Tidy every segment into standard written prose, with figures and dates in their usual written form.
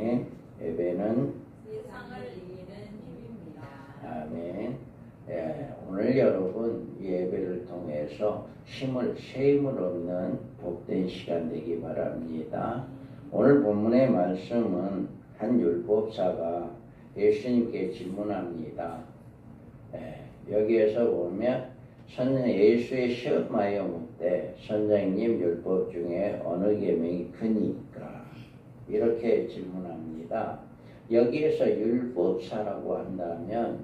아멘. 예배는 세상을 이기는 힘입니다. 아멘. 예, 오늘 여러분 예배를 통해서 새 힘을 얻는 복된 시간 되기 바랍니다. 오늘 본문의 말씀은 한 율법사가 예수님께 질문합니다. 여기에서 보면 예수의 시험하여 묻되 선생님 율법 중에 어느 계명이 크니까 이렇게 질문합니다. 여기에서 율법사라고 한다면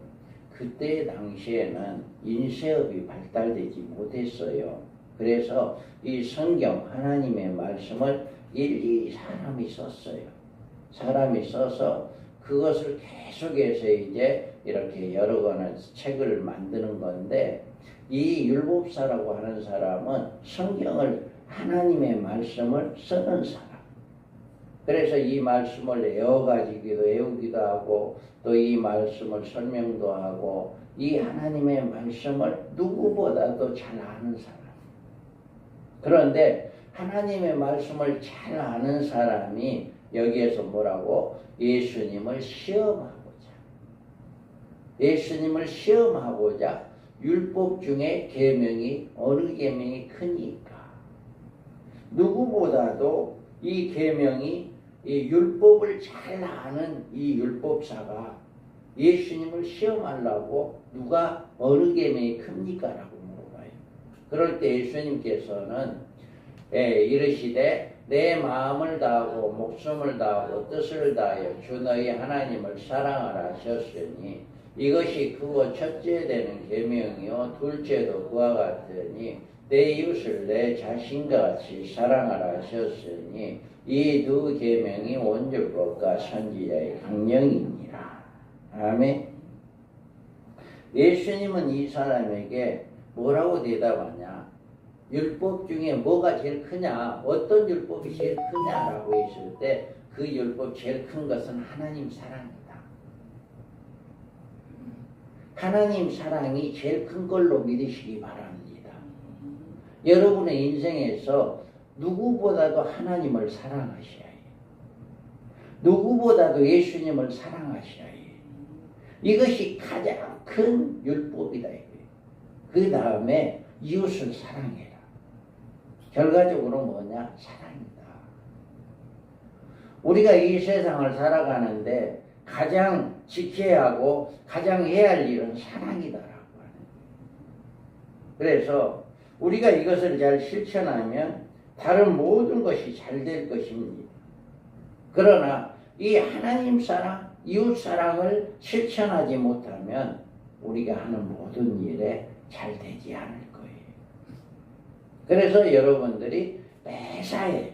그때 당시에는 인쇄업이 발달되지 못했어요. 그래서 이 성경 하나님의 말씀을 일일이 사람이 썼어요. 사람이 써서 그것을 계속해서 이제 이렇게 여러 권의 책을 만드는 건데, 이 율법사라고 하는 사람은 성경을 하나님의 말씀을 쓰는 사람. 그래서 이 말씀을 외우기도 하고 또 이 말씀을 설명도 하고 이 하나님의 말씀을 누구보다도 잘 아는 사람. 그런데 하나님의 말씀을 잘 아는 사람이 여기에서 뭐라고? 예수님을 시험하고자 율법 중에 계명이 어느 계명이 크니까. 누구보다도 이 계명이 이 율법을 잘 아는 이 율법사가 예수님을 시험하려고 누가 어느 계명이 큽니까? 라고 물어봐요. 그럴 때 예수님께서는 이르시되 내 마음을 다하고 목숨을 다하고 뜻을 다하여 주 너희 하나님을 사랑하라 하셨으니 이것이 크고 첫째 되는 계명이요 둘째도 그와 같으니 내 이웃을 내 자신과 같이 사랑하라 하셨으니 이 두 계명이 온 율법과 선지자의 강령이니라. 아멘. 예수님은 이 사람에게 뭐라고 대답하냐? 율법 중에 뭐가 제일 크냐? 어떤 율법이 제일 크냐라고 했을 때 그 율법 제일 큰 것은 하나님 사랑이다. 하나님 사랑이 제일 큰 걸로 믿으시기 바랍니다. 여러분의 인생에서 누구보다도 하나님을 사랑하셔야 해요. 누구보다도 예수님을 사랑하셔야 해요. 이것이 가장 큰 율법이다. 그 다음에 이웃을 사랑해라. 결과적으로 뭐냐? 사랑이다. 우리가 이 세상을 살아가는데 가장 지켜야 하고 가장 해야 할 일은 사랑이다라고 하는 거예요. 그래서 우리가 이것을 잘 실천하면 다른 모든 것이 잘 될 것입니다. 그러나 이 하나님 사랑, 이웃 사랑을 실천하지 못하면 우리가 하는 모든 일에 잘 되지 않을 거예요. 그래서 여러분들이 매사에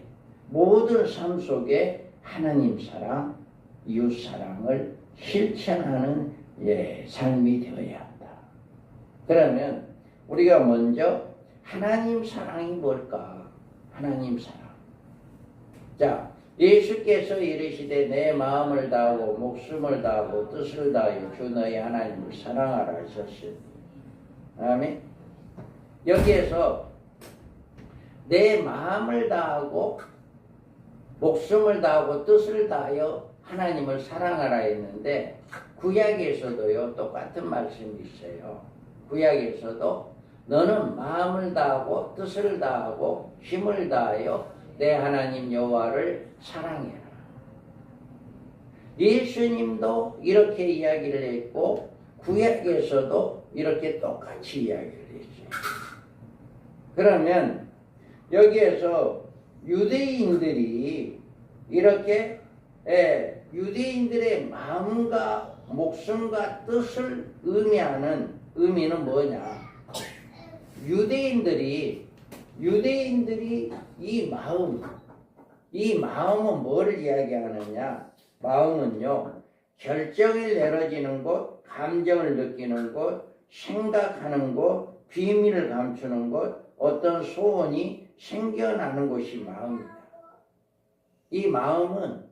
모든 삶 속에 하나님 사랑, 이웃 사랑을 실천하는 삶이 되어야 한다. 그러면 우리가 먼저 하나님 사랑이 뭘까? 하나님 사랑. 자, 예수께서 이르시되 내 마음을 다하고 목숨을 다하고 뜻을 다하여 주 너희 하나님을 사랑하라 하셨으니. 아멘. 여기에서 내 마음을 다하고 목숨을 다하고 뜻을 다하여 하나님을 사랑하라 했는데 구약에서도요 똑같은 말씀이 있어요. 구약에서도 너는 마음을 다하고 뜻을 다하고 힘을 다하여 내 하나님 여호와를 사랑해라. 예수님도 이렇게 이야기를 했고 구약에서도 이렇게 똑같이 이야기를 했어요. 그러면 여기에서 유대인들이 이렇게 유대인들의 마음과 목숨과 뜻을 의미하는 의미는 뭐냐? 유대인들이 이 마음은 뭐를 이야기하느냐? 마음은요, 결정이 내려지는 곳, 감정을 느끼는 곳, 생각하는 곳, 비밀을 감추는 곳, 어떤 소원이 생겨나는 곳이 마음입니다. 이 마음은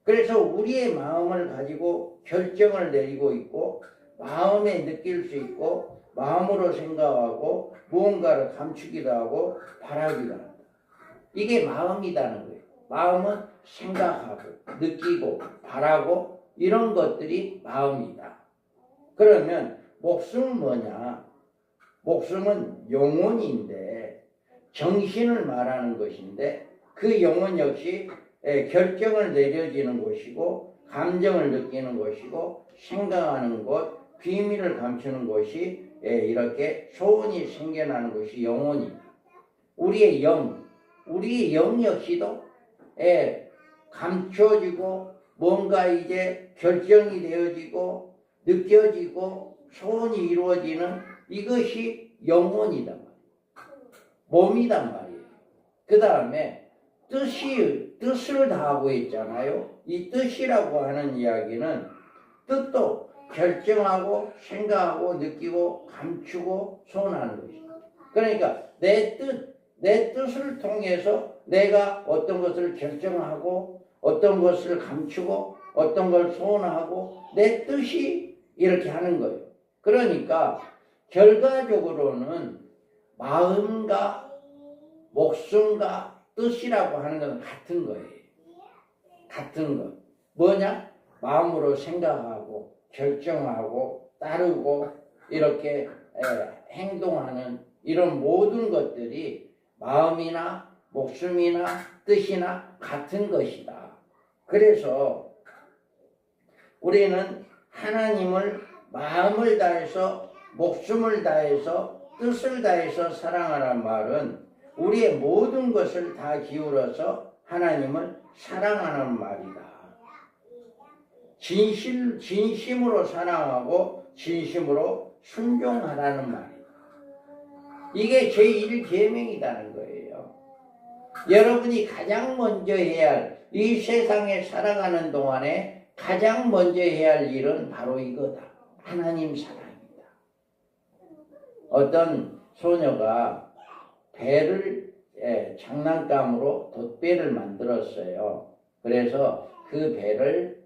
그래서 우리의 마음을 가지고 결정을 내리고 있고 마음에 느낄 수 있고 마음으로 생각하고 무언가를 감추기도 하고 바라기도 한다. 이게 마음이라는 거예요. 마음은 생각하고 느끼고 바라고 이런 것들이 마음이다. 그러면 목숨은 뭐냐? 목숨은 영혼인데 정신을 말하는 것인데 그 영혼 역시 결정을 내려지는 곳이고 감정을 느끼는 곳이고 생각하는 곳, 비밀을 감추는 곳이 이렇게 소원이 생겨나는 것이 영혼이다. 우리의 영 역시도 감춰지고 뭔가 이제 결정이 되어지고 느껴지고 소원이 이루어지는 이것이 영혼이단 말이에요. 몸이단 말이에요. 그 다음에 뜻을 다하고 있잖아요. 이 뜻이라고 하는 이야기는 뜻도 결정하고 생각하고 느끼고 감추고 소원하는 것이죠. 그러니까 내 뜻을 통해서 내가 어떤 것을 결정하고 어떤 것을 감추고 어떤 걸 소원하고 내 뜻이 이렇게 하는 거예요. 그러니까 결과적으로는 마음과 목숨과 뜻이라고 하는 건 같은 거예요. 같은 것. 뭐냐? 마음으로 생각하고 결정하고 따르고 이렇게 행동하는 이런 모든 것들이 마음이나 목숨이나 뜻이나 같은 것이다. 그래서 우리는 하나님을 마음을 다해서 목숨을 다해서 뜻을 다해서 사랑하라는 말은 우리의 모든 것을 다 기울여서 하나님을 사랑하는 말이다. 진심으로 사랑하고 진심으로 순종하라는 말이다. 이게 제1계명이라는 거예요. 여러분이 가장 먼저 해야 할, 이 세상에 살아가는 동안에 가장 먼저 해야 할 일은 바로 이거다. 하나님 사랑이다. 어떤 소녀가 배를 장난감으로 돛배를 만들었어요. 그래서 그 배를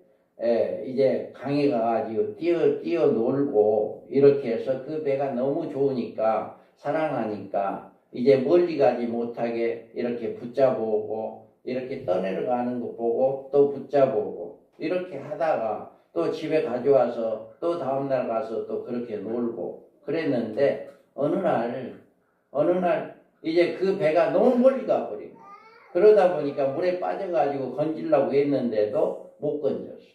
이제 강에 가가지고 뛰어 놀고 이렇게 해서 그 배가 너무 좋으니까 사랑하니까 이제 멀리 가지 못하게 이렇게 붙잡아오고 이렇게 떠내려가는 거 보고 또 붙잡아오고 이렇게 하다가 또 집에 가져와서 또 다음날 가서 또 그렇게 놀고 그랬는데 어느 날 이제 그 배가 너무 멀리 가버린 거예요. 그러다 보니까 물에 빠져가지고 건지려고 했는데도 못 건졌어.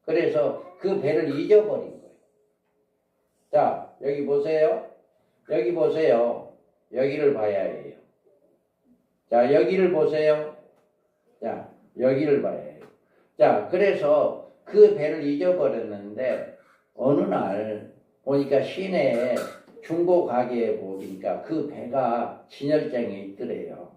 그래서 그 배를 잊어버린 거예요. 자, 여기 보세요. 여기 보세요. 여기를 봐야 해요. 자, 여기를 보세요. 자, 여기를 봐야 해요. 자, 그래서 그 배를 잊어버렸는데 어느 날 보니까 시내에 중고 가게에 보니까 그 배가 진열장에 있더래요.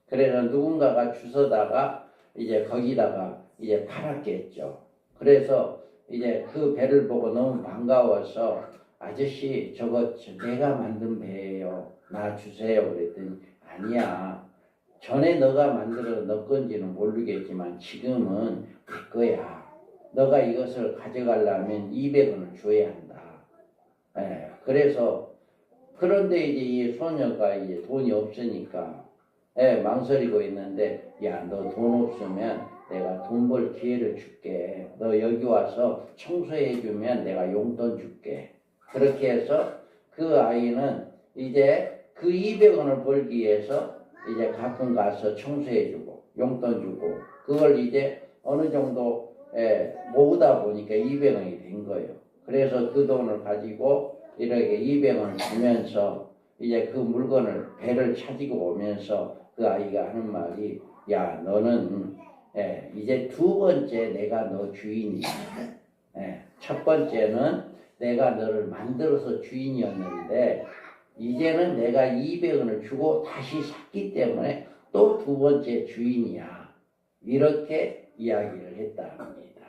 그래서 누군가가 주워다가 이제 거기다가 이제 팔았겠죠. 그래서 이제 그 배를 보고 너무 반가워서 아저씨 저거 내가 만든 배예요. 나 주세요. 그랬더니 아니야. 전에 너가 만들어 너 건지는 모르겠지만 지금은 내 거야. 너가 이것을 가져가려면 200원을 줘야 한다. 그래서 그런데 이제 이 소녀가 이제 돈이 없으니까 망설이고 있는데 야, 너 돈 없으면 내가 돈 벌 기회를 줄게. 너 여기 와서 청소해주면 내가 용돈 줄게. 그렇게 해서 그 아이는 이제 그 200원을 벌기 위해서 이제 가끔 가서 청소해주고 용돈 주고 그걸 이제 어느 정도 모으다 보니까 200원이 된 거예요. 그래서 그 돈을 가지고 이렇게 200원을 주면서 이제 그 물건을 배를 찾고 오면서 그 아이가 하는 말이 야, 너는 이제 두 번째 내가 너 주인이야. 첫 번째는 내가 너를 만들어서 주인이었는데 이제는 내가 200원을 주고 다시 샀기 때문에 또 두 번째 주인이야. 이렇게 이야기를 했답니다.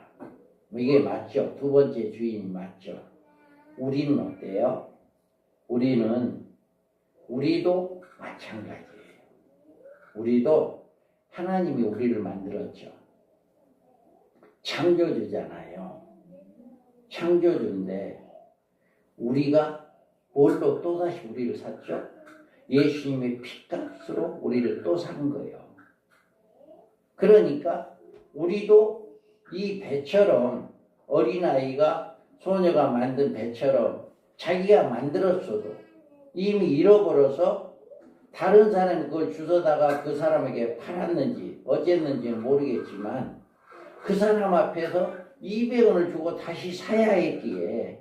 이게 맞죠? 두 번째 주인이 맞죠? 우리는 어때요? 우리도 마찬가지예요. 우리도 하나님이 우리를 만들었죠. 창조주잖아요. 창조주인데 우리가 뭘로 또다시 우리를 샀죠? 예수님의 피값으로 우리를 또 산 거예요. 그러니까 우리도 이 배처럼 어린아이가 소녀가 만든 배처럼 자기가 만들었어도 이미 잃어버려서 다른 사람이 그걸 주워다가 그 사람에게 팔았는지 어쨌는지는 모르겠지만 그 사람 앞에서 200원을 주고 다시 사야 했기에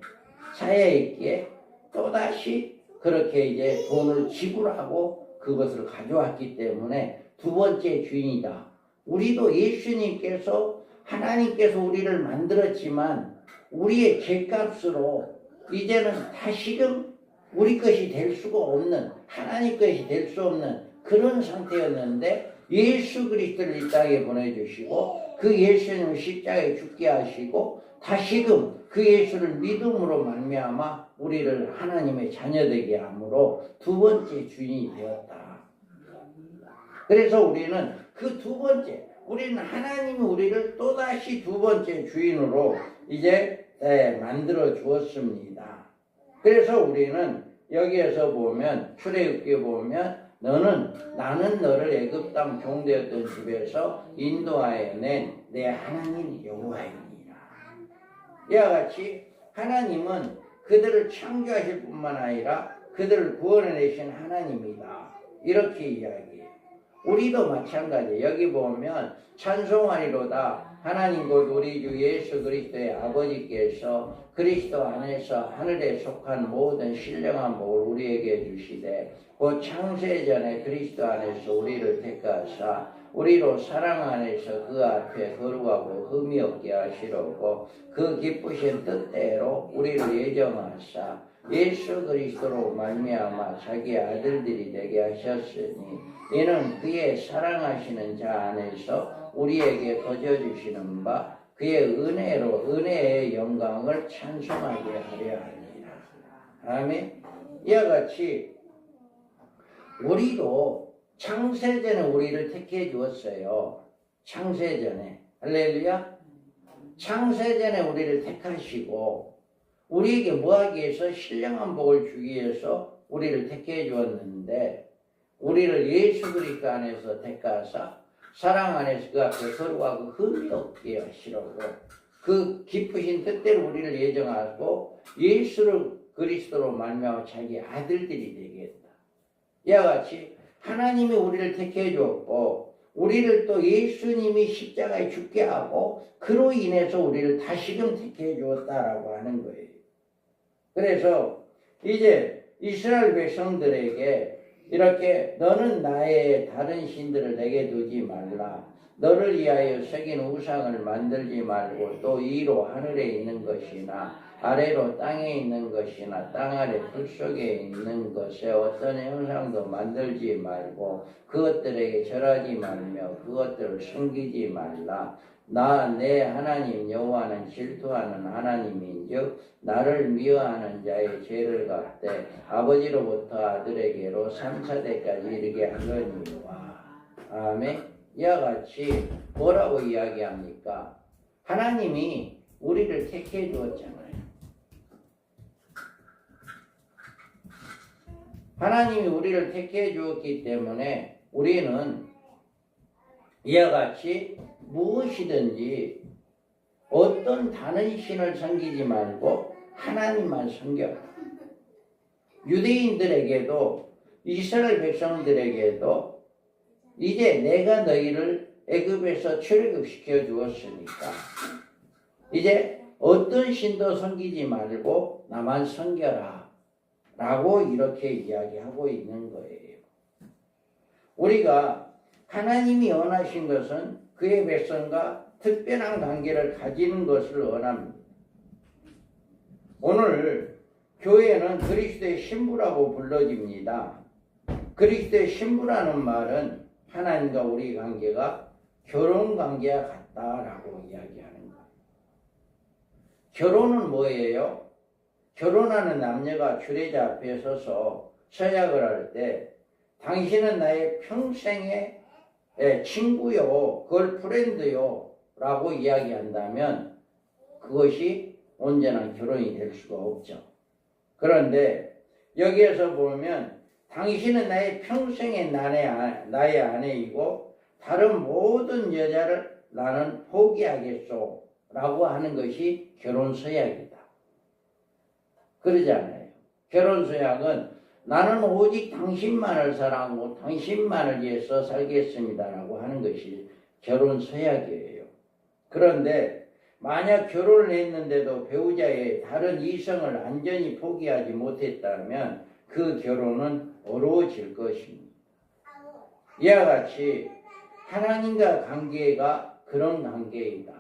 또다시 그렇게 이제 돈을 지불하고 그것을 가져왔기 때문에 두 번째 주인이다. 우리도 예수님께서 하나님께서 우리를 만들었지만 우리의 죄값으로 이제는 다시금 우리 것이 될 수가 없는 하나님 것이 될 수 없는 그런 상태였는데 예수 그리스도를 이 땅에 보내주시고 그 예수님을 십자가에 죽게 하시고 다시금 그 예수를 믿음으로 말미암아 우리를 하나님의 자녀되게 함으로 두 번째 주인이 되었다. 그래서 우리는 그 두 번째 우리는 하나님이 우리를 또다시 두 번째 주인으로 이제 만들어 주었습니다. 그래서 우리는 여기에서 보면 출애굽기에 보면 나는 너를 애굽 땅 종되었던 집에서 인도하여 낸 내 하나님 여호와이니라. 이와 같이 하나님은 그들을 창조하실 뿐만 아니라 그들을 구원해내신 하나님이다. 이렇게 이야기해요. 우리도 마찬가지예요. 여기 보면 찬송하리로다 하나님 곧 우리 주 예수 그리스도의 아버지께서 그리스도 안에서 하늘에 속한 모든 신령한 복을 우리에게 주시되 곧 창세전에 그리스도 안에서 우리를 택하사 우리로 사랑 안에서 그 앞에 거룩하고 흠이 없게 하시려고 그 기쁘신 뜻대로 우리를 예정하사 예수 그리스도로 말미암아 자기 아들들이 되게 하셨으니 이는 그의 사랑하시는 자 안에서 우리에게 거저주시는 바 그의 은혜의 영광을 찬송하게 하려 하니라. 아멘. 이와 같이 우리도 창세전에 우리를 택해 주었어요. 창세전에. 할렐루야. 창세전에 우리를 택하시고 우리에게 뭐하기 위해서 신령한 복을 주기 위해서 우리를 택해 주었는데 우리를 예수 그리스도 안에서 택하사 사랑 안에서 그 앞에 거룩하고 흠이 없게 하시려고 그 기쁘신 뜻대로 우리를 예정하고 예수를 그리스도로 말미암아 자기 아들들이 되게 했다. 이와 같이 하나님이 우리를 택해 주었고 우리를 또 예수님이 십자가에 죽게 하고 그로 인해서 우리를 다시금 택해 주었다라고 하는 거예요. 그래서 이제 이스라엘 백성들에게 이렇게 너는 나의 다른 신들을 내게 두지 말라. 너를 위하여 새긴 우상을 만들지 말고 또 위로 하늘에 있는 것이나 아래로 땅에 있는 것이나 땅 아래 풀 속에 있는 것에 어떤 형상도 만들지 말고 그것들에게 절하지 말며 그것들을 숨기지 말라. 나 내 하나님 여호와는 질투하는 하나님인즉 나를 미워하는 자의 죄를 갚되 아버지로부터 아들에게로 3, 4대까지 이르게 하려니와. 아멘. 이와 같이 뭐라고 이야기합니까? 하나님이 우리를 택해 주었잖아요. 하나님이 우리를 택해 주었기 때문에 우리는 이와 같이 무엇이든지 어떤 다른 신을 섬기지 말고 하나님만 섬겨라. 유대인들에게도 이스라엘 백성들에게도 이제 내가 너희를 애굽에서 출애굽시켜 주었으니까 이제 어떤 신도 섬기지 말고 나만 섬겨라 라고 이렇게 이야기하고 있는 거예요. 우리가 하나님이 원하신 것은 그의 백성과 특별한 관계를 가지는 것을 원합니다. 오늘 교회는 그리스도의 신부라고 불러집니다. 그리스도의 신부라는 말은 하나님과 우리 관계가 결혼 관계와 같다라고 이야기하는 거예요. 결혼은 뭐예요? 결혼하는 남녀가 주례자 앞에 서서 서약을 할 때 당신은 나의 평생의 친구요, 걸프렌드요 라고 이야기한다면 그것이 온전한 결혼이 될 수가 없죠. 그런데 여기에서 보면 당신은 나의 평생의 나의 아내이고 다른 모든 여자를 나는 포기하겠소 라고 하는 것이 결혼서약이다. 그러잖아요. 결혼서약은 나는 오직 당신만을 사랑하고 당신만을 위해서 살겠습니다라고 하는 것이 결혼서약이에요. 그런데 만약 결혼을 했는데도 배우자의 다른 이성을 완전히 포기하지 못했다면 그 결혼은 어려워질 것입니다. 이와 같이 하나님과 관계가 그런 관계이다.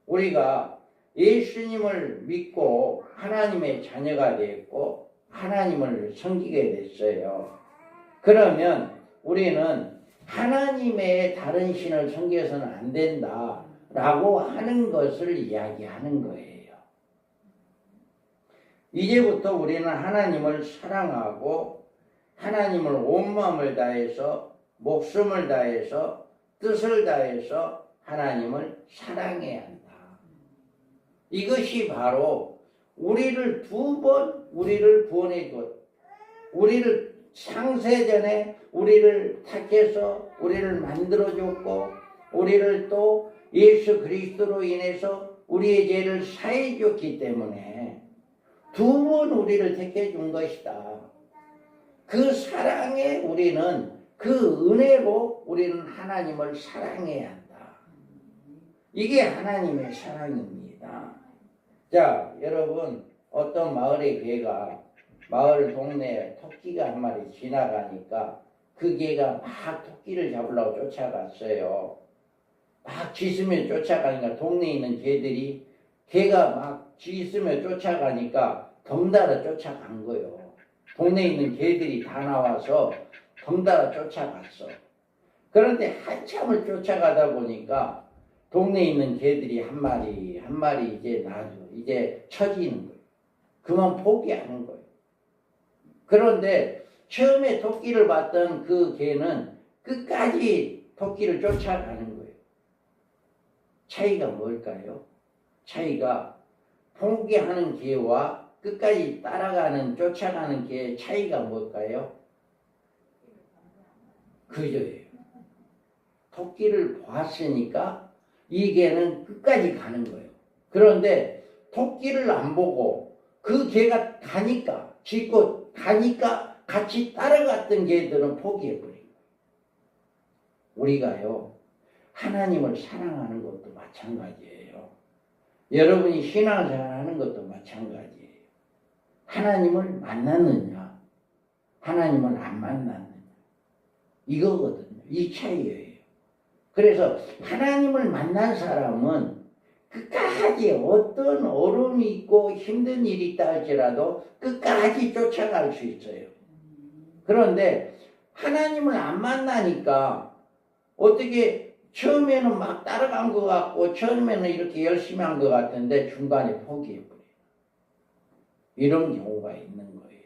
우리가 예수님을 믿고 하나님의 자녀가 됐고 하나님을 섬기게 됐어요. 그러면 우리는 하나님의 다른 신을 섬겨서는 안 된다라고 하는 것을 이야기하는 거예요. 이제부터 우리는 하나님을 사랑하고 하나님을 온 마음을 다해서 목숨을 다해서 뜻을 다해서 하나님을 사랑해야 한다. 이것이 바로 우리를 두 번 우리를 구원해 줬. 우리를 창세전에 우리를 택해서 우리를 만들어 줬고 우리를 또 예수 그리스도로 인해서 우리의 죄를 사해 줬기 때문에 두 번 우리를 택해 준 것이다. 그 사랑에 우리는 그 은혜로 우리는 하나님을 사랑해야 한다. 이게 하나님의 사랑입니다. 자, 여러분 어떤 마을의 개가 마을 동네에 토끼가 한 마리 지나가니까 그 개가 막 토끼를 잡으려고 쫓아갔어요. 막 짖으며 쫓아가니까 동네에 있는 개들이 개가 막 짖으며 쫓아가니까 덩달아 쫓아간 거예요. 동네에 있는 개들이 다 나와서 덩달아 쫓아갔어. 그런데 한참을 쫓아가다 보니까 동네에 있는 개들이 한 마리 한 마리 이제 처지는 거예요. 그만 포기하는 거예요. 그런데 처음에 토끼를 봤던 그 개는 끝까지 토끼를 쫓아가는 거예요. 차이가 뭘까요? 차이가 포기하는 개와 끝까지 따라가는 쫓아가는 개의 차이가 뭘까요? 그저예요. 토끼를 봤으니까 이 개는 끝까지 가는 거예요. 그런데 토끼를 안 보고 그 개가 가니까 짖고 가니까 같이 따라갔던 개들은 포기해버린 거예요. 우리가요 하나님을 사랑하는 것도 마찬가지예요. 여러분이 신앙생활 하는 것도 마찬가지예요. 하나님을 만났느냐 하나님을 안 만났느냐 이거거든요. 이 차이예요. 그래서 하나님을 만난 사람은 끝까지 어떤 어려움이 있고 힘든 일이 있다 할지라도 끝까지 쫓아갈 수 있어요. 그런데 하나님을 안 만나니까 어떻게 처음에는 막 따라간 것 같고 처음에는 이렇게 열심히 한 것 같은데 중간에 포기해버려요. 이런 경우가 있는 거예요.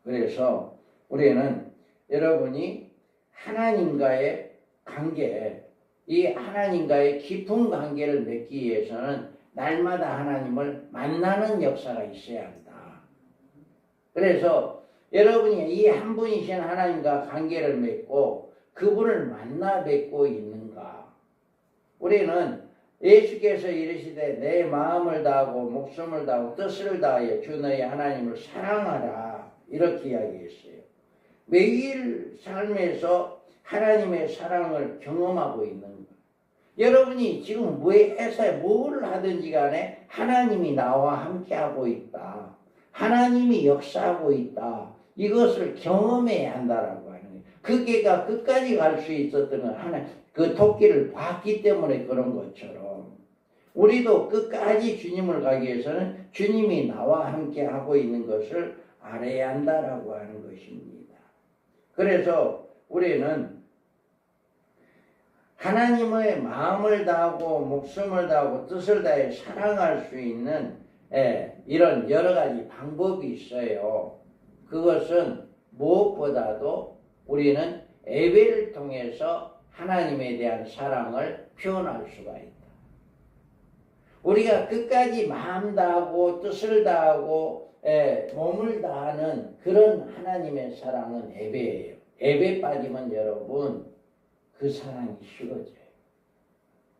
그래서 우리는 여러분이 하나님과의 관계, 이 하나님과의 깊은 관계를 맺기 위해서는 날마다 하나님을 만나는 역사가 있어야 한다. 그래서 여러분이 이 한 분이신 하나님과 관계를 맺고 그분을 만나 뵙고 있는가? 우리는 예수께서 이르시되 내 마음을 다하고 목숨을 다하고 뜻을 다하여 주 너희 하나님을 사랑하라 이렇게 이야기했어요. 매일 삶에서 하나님의 사랑을 경험하고 있는 거예요. 여러분이 지금 회사에 뭘 하든지 간에 하나님이 나와 함께하고 있다. 하나님이 역사하고 있다. 이것을 경험해야 한다라고 하는 거예요. 그 개가 끝까지 갈 수 있었던 건 하나 그 토끼를 봤기 때문에 그런 것처럼 우리도 끝까지 주님을 가기 위해서는 주님이 나와 함께하고 있는 것을 알아야 한다라고 하는 것입니다. 그래서 우리는 하나님의 마음을 다하고 목숨을 다하고 뜻을 다해 사랑할 수 있는 이런 여러 가지 방법이 있어요. 그것은 무엇보다도 우리는 예배를 통해서 하나님에 대한 사랑을 표현할 수가 있다. 우리가 끝까지 마음 다하고 뜻을 다하고 몸을 다하는 그런 하나님의 사랑은 예배예요. 예배 빠지면 여러분 그 사랑이 식어져요.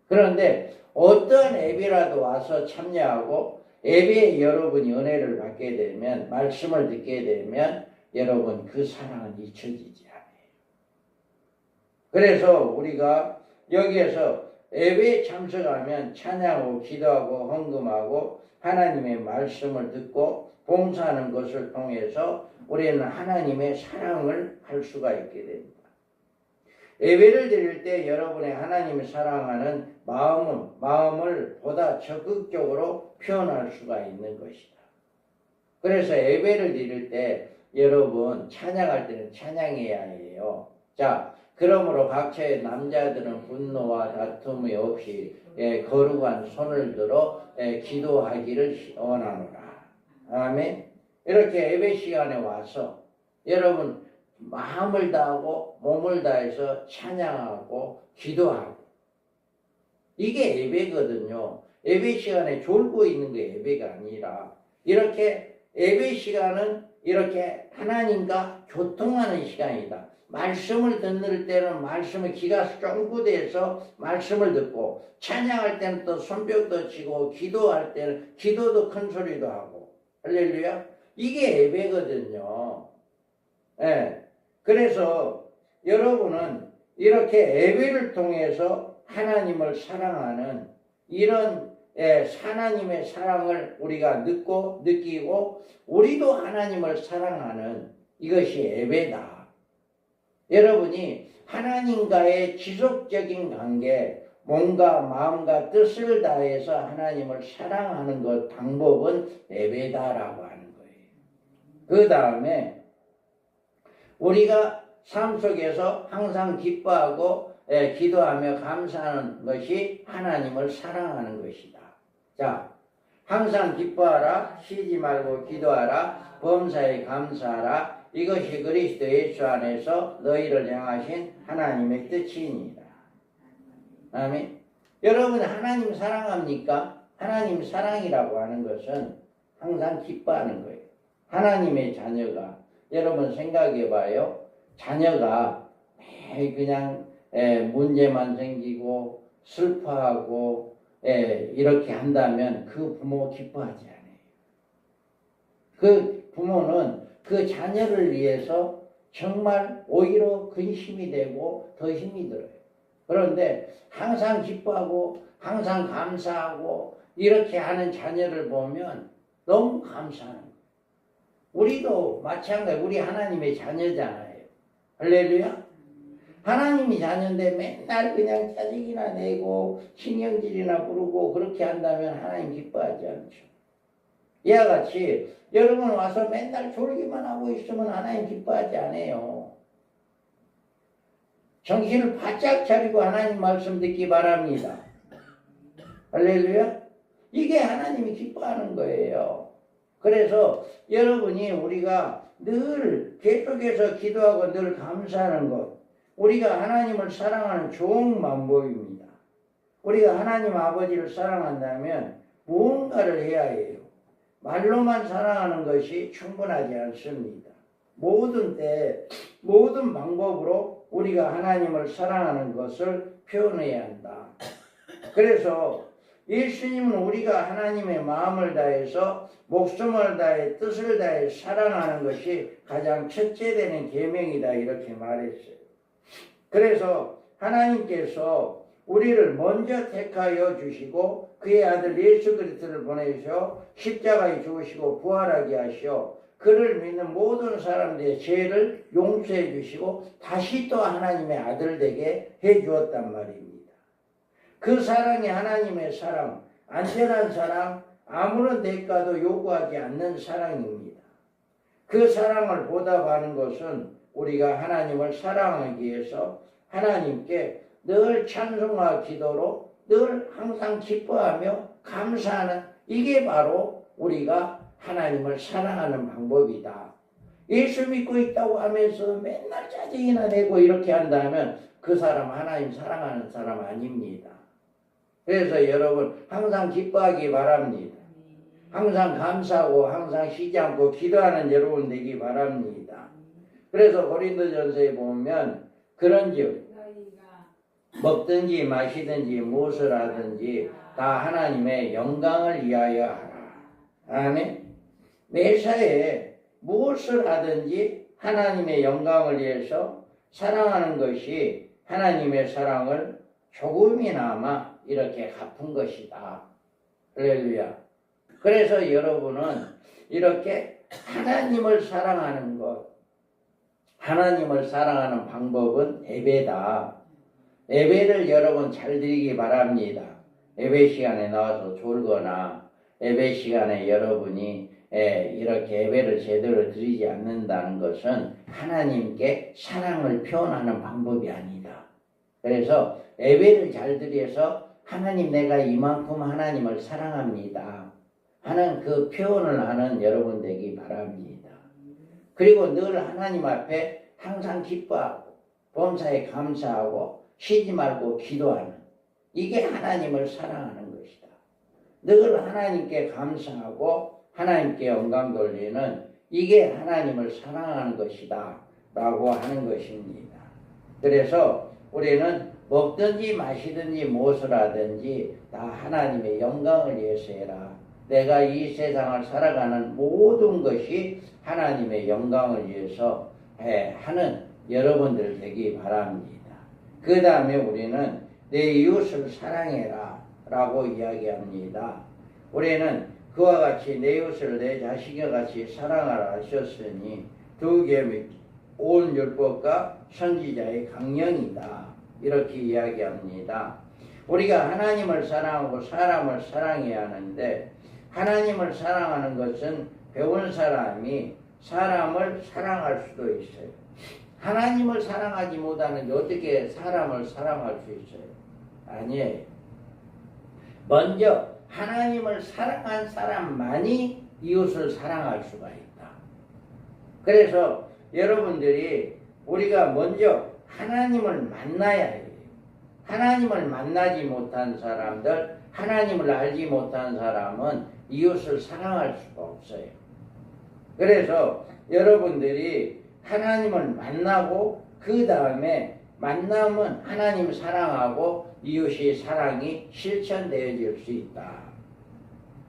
그런데 어떤 예배라도 와서 참여하고 예배에 여러분이 은혜를 받게 되면, 말씀을 듣게 되면 여러분 그 사랑은 잊혀지지 않아요. 그래서 우리가 여기에서 예배에 참석하면 찬양하고 기도하고 헌금하고 하나님의 말씀을 듣고 봉사하는 것을 통해서 우리는 하나님의 사랑을 할 수가 있게 됩니다. 예배를 드릴 때 여러분의 하나님을 사랑하는 마음을 보다 적극적으로 표현할 수가 있는 것이다. 그래서 예배를 드릴 때 여러분 찬양할 때는 찬양해야 해요. 자, 그러므로 각처의 남자들은 분노와 다툼이 없이 거룩한 손을 들어 기도하기를 원하노라. 아멘. 이렇게 예배 시간에 와서 여러분 마음을 다하고 몸을 다해서 찬양하고 기도하고, 이게 예배거든요. 예배 시간에 졸고 있는 게 예배가 아니라, 이렇게 예배 시간은 이렇게 하나님과 교통하는 시간이다. 말씀을 듣는 때는 말씀에 귀가 쫑긋해서 말씀을 듣고, 찬양할 때는 또 손뼉도 치고, 기도할 때는 기도도 큰 소리도 하고. 할렐루야. 이게 예배거든요. 예. 그래서 여러분은 이렇게 예배를 통해서 하나님을 사랑하는 이런 하나님의 사랑을 우리가 느끼고 우리도 하나님을 사랑하는 이것이 예배다. 여러분이 하나님과의 지속적인 관계, 몸과 마음과 뜻을 다해서 하나님을 사랑하는 것 방법은 예배다라고 하는 거예요. 그 다음에 우리가 삶 속에서 항상 기뻐하고 기도하며 감사하는 것이 하나님을 사랑하는 것이다. 자, 항상 기뻐하라, 쉬지 말고 기도하라, 범사에 감사하라. 이것이 그리스도 예수 안에서 너희를 향하신 하나님의 뜻이니라. 아멘. 여러분 하나님 사랑합니까? 하나님 사랑이라고 하는 것은 항상 기뻐하는 거예요. 하나님의 자녀가, 여러분 생각해 봐요. 자녀가 매일 그냥 문제만 생기고 슬퍼하고 이렇게 한다면 그 부모 기뻐하지 않아요. 그 부모는 그 자녀를 위해서 정말 오히려 근심이 되고 더 힘이 들어요. 그런데 항상 기뻐하고 항상 감사하고 이렇게 하는 자녀를 보면 너무 감사하는 거예요. 우리도 마찬가지, 우리 하나님의 자녀잖아요. 할렐루야. 하나님이 자녀인데 맨날 그냥 짜증이나 내고 신경질이나 부르고 그렇게 한다면 하나님 기뻐하지 않죠. 이와 같이 여러분 와서 맨날 졸기만 하고 있으면 하나님 기뻐하지 않아요. 정신을 바짝 차리고 하나님 말씀 듣기 바랍니다. 할렐루야. 이게 하나님이 기뻐하는 거예요. 그래서 여러분이 우리가 늘 계속해서 기도하고 늘 감사하는 것, 우리가 하나님을 사랑하는 좋은 방법입니다. 우리가 하나님 아버지를 사랑한다면 무언가를 해야 해요. 말로만 사랑하는 것이 충분하지 않습니다. 모든 때, 모든 방법으로 우리가 하나님을 사랑하는 것을 표현해야 한다. 그래서 예수님은 우리가 하나님의 마음을 다해서 목숨을 다해 뜻을 다해 사랑하는 것이 가장 첫째 되는 계명이다 이렇게 말했어요. 그래서 하나님께서 우리를 먼저 택하여 주시고 그의 아들 예수 그리스도를 보내셔 십자가에 죽으시고 부활하게 하시어 그를 믿는 모든 사람들의 죄를 용서해 주시고 다시 또 하나님의 아들 되게 해 주었단 말입니다. 그 사랑이 하나님의 사랑, 안전한 사랑, 아무런 대가도 요구하지 않는 사랑입니다. 그 사랑을 보답하는 것은 우리가 하나님을 사랑하기 위해서 하나님께 늘 찬송과 기도로 늘 항상 기뻐하며 감사하는, 이게 바로 우리가 하나님을 사랑하는 방법이다. 예수 믿고 있다고 하면서 맨날 짜증이나 내고 이렇게 한다면 그 사람 하나님 사랑하는 사람 아닙니다. 그래서 여러분 항상 기뻐하기 바랍니다. 항상 감사하고 항상 쉬지 않고 기도하는 여러분 되기 바랍니다. 그래서 고린도전서에 보면 그런즉 먹든지 마시든지 무엇을 하든지 다 하나님의 영광을 위하여 하라. 아멘. 매사에 무엇을 하든지 하나님의 영광을 위해서 사랑하는 것이 하나님의 사랑을 조금이나마 이렇게 갚은 것이다. 할렐루야. 그래서 여러분은 이렇게 하나님을 사랑하는 것, 하나님을 사랑하는 방법은 예배다. 예배를 여러분 잘 드리기 바랍니다. 예배 시간에 나와서 졸거나 예배 시간에 여러분이 이렇게 예배를 제대로 드리지 않는다는 것은 하나님께 사랑을 표현하는 방법이 아니다. 그래서 예배를 잘 드려서 하나님 내가 이만큼 하나님을 사랑합니다 하는 그 표현을 하는 여러분 되기 바랍니다. 그리고 늘 하나님 앞에 항상 기뻐하고 범사에 감사하고 쉬지 말고 기도하는 이게 하나님을 사랑하는 것이다. 늘 하나님께 감사하고 하나님께 영광 돌리는 이게 하나님을 사랑하는 것이다 라고 하는 것입니다. 그래서 우리는 먹든지 마시든지 무엇을 하든지 다 하나님의 영광을 위해서 해라. 내가 이 세상을 살아가는 모든 것이 하나님의 영광을 위해서 하는 여러분들 되기 바랍니다. 그 다음에 우리는 내 이웃을 사랑해라 라고 이야기합니다. 우리는 그와 같이 내 이웃을 내 자식과 같이 사랑하라 하셨으니 두 계명 온 율법과 선지자의 강령이다 이렇게 이야기합니다. 우리가 하나님을 사랑하고 사람을 사랑해야 하는데 하나님을 사랑하는 것은 배운 사람이 사람을 사랑할 수도 있어요. 하나님을 사랑하지 못하는데 어떻게 사람을 사랑할 수 있어요? 아니에요. 먼저 하나님을 사랑한 사람만이 이웃을 사랑할 수가 있다. 그래서 여러분들이 우리가 먼저 하나님을 만나야 해요. 하나님을 만나지 못한 사람들, 하나님을 알지 못한 사람은 이웃을 사랑할 수가 없어요. 그래서 여러분들이 하나님을 만나고 그 다음에 만나면 하나님 사랑하고 이웃이 사랑이 실천되어질 수 있다.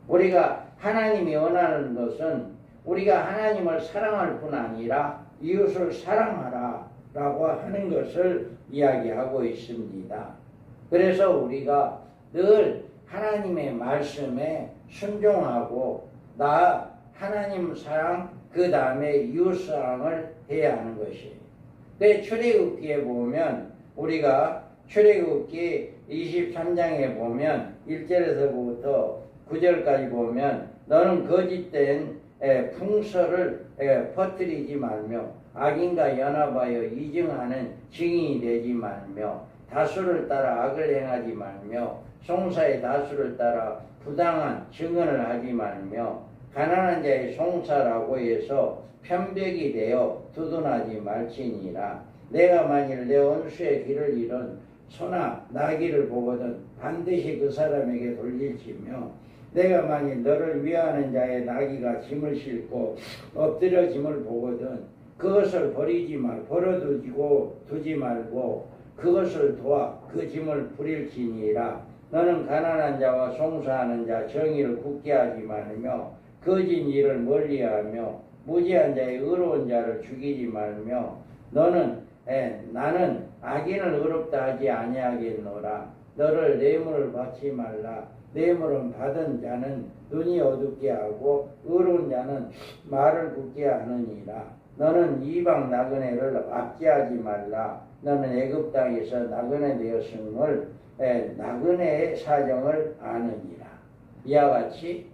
우리가 하나님이 원하는 것은 우리가 하나님을 사랑할 뿐 아니라 이웃을 사랑하라 라고 하는 것을 이야기하고 있습니다. 그래서 우리가 늘 하나님의 말씀에 순종하고 나 하나님 사랑 그 다음에 이웃 사랑을 해야 하는 것이에요. 그 출애굽기에 보면 우리가 출애굽기 23장에 보면 1절에서부터 9절까지 보면 너는 거짓된 풍설을 퍼뜨리지 말며 악인과 연합하여 이증하는 증인이 되지 말며 다수를 따라 악을 행하지 말며 송사의 다수를 따라 부당한 증언을 하지 말며 가난한 자의 송사라고 해서 편백이 되어 두둔하지 말지니라. 내가 만일 내 원수의 길을 잃은 소나 나귀를 보거든 반드시 그 사람에게 돌릴지며 내가 만일 너를 위하는 자의 나귀가 짐을 싣고 엎드려 짐을 보거든 그것을 버리지 버려두고 두지 말고 그것을 도와 그 짐을 부릴지니라. 너는 가난한 자와 송사하는 자 정의를 굳게 하지 말며 거짓 일을 멀리하며 무지한 자의 의로운 자를 죽이지 말며 나는 악인을 의롭다 하지 아니하겠노라. 너를 뇌물을 받지 말라. 뇌물은 받은 자는 눈이 어둡게 하고 의로운 자는 말을 굳게 하느니라. 너는 이방 나그네를 압제하지 말라. 너는 애굽 땅에서 나그네 되었음을 나그네의 사정을 아느니라. 이와 같이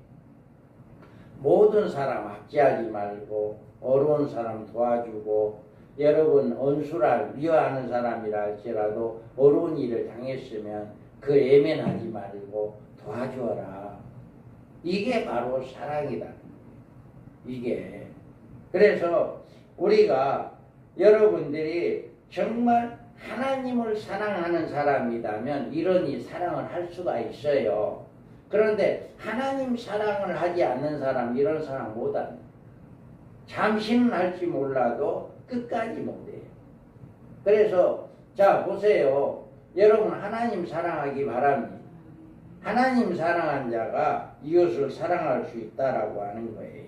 모든 사람 압제하지 말고 어려운 사람 도와주고 여러분 언수라 미워하는 사람이라 할지라도 어려운 일을 당했으면 그 애면하지 말고 도와주어라. 이게 바로 사랑이다. 이게 그래서 우리가 여러분들이 정말 하나님을 사랑하는 사람이라면 이런 이 사랑을 할 수가 있어요. 그런데 하나님 사랑을 하지 않는 사람 이런 사랑 못합니다. 잠시는 할지 몰라도 끝까지 못해요. 그래서 자 보세요. 여러분 하나님 사랑하기 바랍니다. 하나님 사랑한 자가 이웃을 사랑할 수 있다라고 하는 거예요.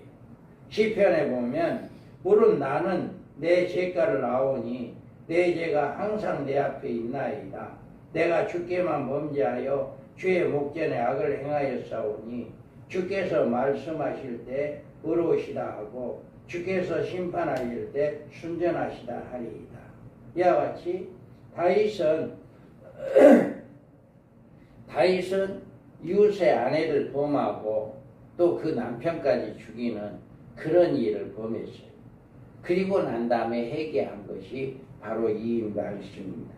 시편에 보면 물은 나는 내 죄가를 아오니 내 죄가 항상 내 앞에 있나이다. 내가 주께만 범죄하여 주의 목전에 악을 행하였사오니 주께서 말씀하실 때 의로우시다 하고 주께서 심판하실 때 순전하시다 하리이다. 이와 같이 다윗은 이웃의 아내를 범하고 또 그 남편까지 죽이는 그런 일을 범했어요. 그리고 난 다음에 회개한 것이 바로 이 말씀입니다.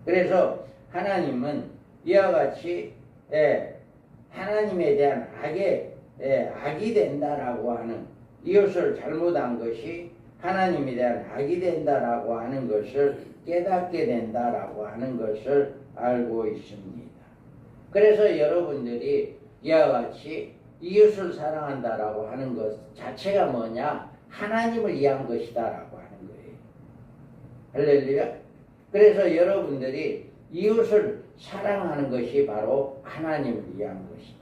그래서 하나님은 이와 같이 하나님에 대한 악이 된다라고 하는 이웃을 잘못한 것이 하나님에 대한 악이 된다라고 하는 것을 깨닫게 된다라고 하는 것을 알고 있습니다. 그래서 여러분들이 이와 같이 이웃을 사랑한다라고 하는 것 자체가 뭐냐? 하나님을 위한 것이다라고 하는 거예요. 할렐루야. 그래서 여러분들이 이웃을 사랑하는 것이 바로 하나님을 위한 것이다.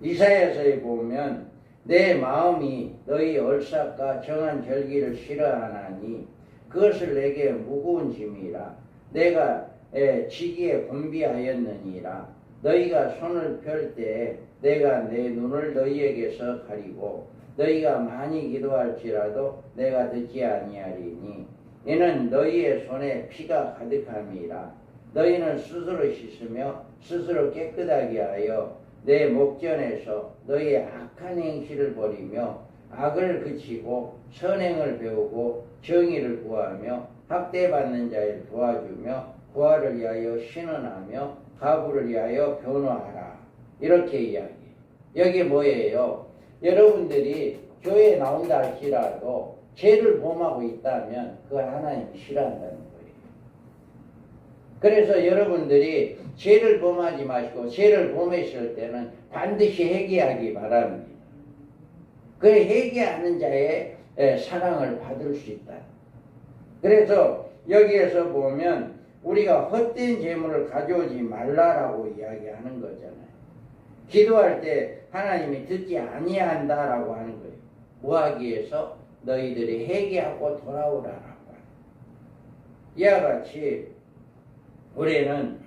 이사야서에 보면 내 마음이 너희 얼삭과 정한 절기를 싫어하나니 그것을 내게 무거운 짐이라 내가 지기에 곤비하였느니라. 너희가 손을 펼 때에 내가 내 눈을 너희에게서 가리고 너희가 많이 기도할지라도 내가 듣지 아니하리니 이는 너희의 손에 피가 가득함이라. 너희는 스스로 씻으며 스스로 깨끗하게 하여 내 목전에서 너희의 악한 행실을 버리며 악을 그치고 선행을 배우고 정의를 구하며 학대받는 자를 도와주며 부하를 위하여 신원하며 가부를 위하여 변호하라. 이렇게 이야기해요. 여기 뭐예요? 여러분들이 교회에 나온다 할지라도 죄를 범하고 있다면 그걸 하나님이 싫어한다는 거예요. 그래서 여러분들이 죄를 범하지 마시고 죄를 범했을 때는 반드시 회개하기 바랍니다. 그 회개하는 자의 사랑을 받을 수 있다. 그래서 여기에서 보면 우리가 헛된 재물을 가져오지 말라라고 이야기하는 거잖아요. 기도할 때 하나님이 듣지 아니한다라고 하는 거예요. 뭐하기 위해서? 너희들이 회개하고 돌아오라라고 하는 거예요. 이와 같이 우리는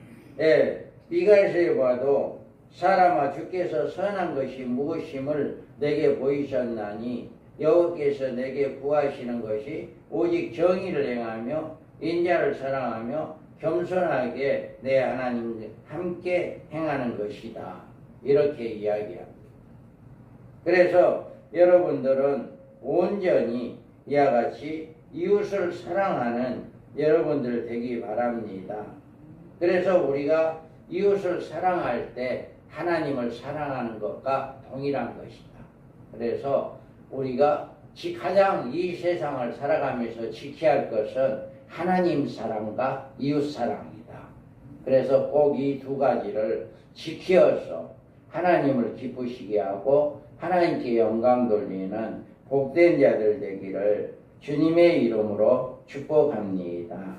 미가에서 봐도 사람아 주께서 선한 것이 무엇임을 내게 보이셨나니 여호와께서 내게 구하시는 것이 오직 정의를 행하며 인자를 사랑하며 겸손하게 내 하나님과 함께 행하는 것이다. 이렇게 이야기합니다. 그래서 여러분들은 온전히 이와 같이 이웃을 사랑하는 여러분들 되기 바랍니다. 그래서 우리가 이웃을 사랑할 때 하나님을 사랑하는 것과 동일한 것이다. 그래서 우리가 가장 이 세상을 살아가면서 지켜야 할 것은 하나님 사랑과 이웃 사랑이다. 그래서 꼭 이 두 가지를 지켜서 하나님을 기쁘시게 하고 하나님께 영광 돌리는 복된 자들 되기를 주님의 이름으로 축복합니다.